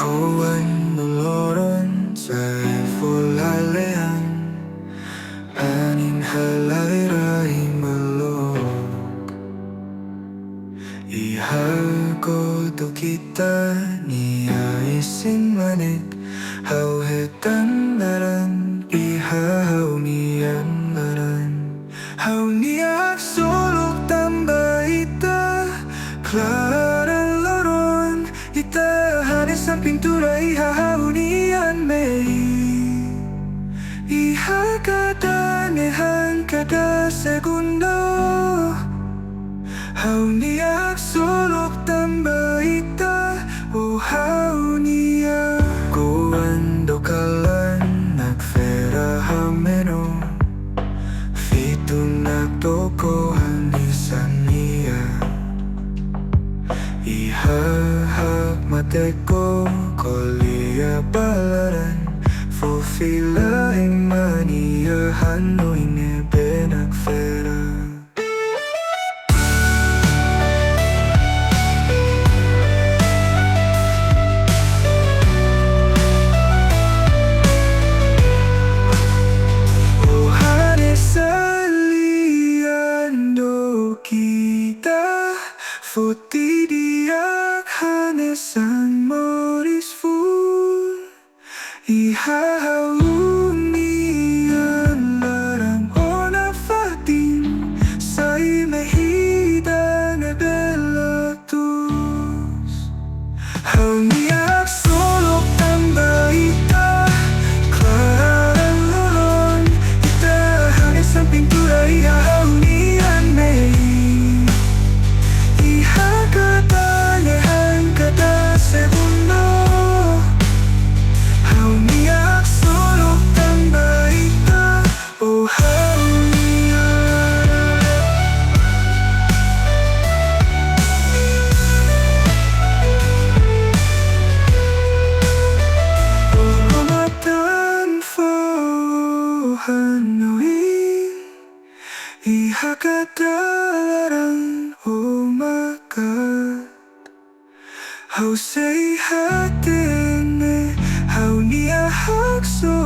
Kawan noloron sa fulalean aning halay-ray malok. Ihago to kita niya isin manik hauhetan naran ihahaw niyan naran haw niya sulok tambaita klaran loron itahanin sa pintura ihahaw niyan may ihagadanehan kada segundo haw niya sulok tambaita o haw niya kuwando kalan nagfera hameno fito nagtokohan isan niya ihahag mateko kolya balaran fulfilla imaniya hanoy nebe nagfera. Kita Fotidiak hanesan moris ful ihahaw niyan larang ona fatin say mehida nebelatus haw niyak sulok tambaita klaran loron itahanin sa pintura ihahaw niyan may ihagadanehan kada segundo haw niyak sulok tambaita o haw niya umatan fo hanoin ihagadaran umakat haw say hatene haw niya hagso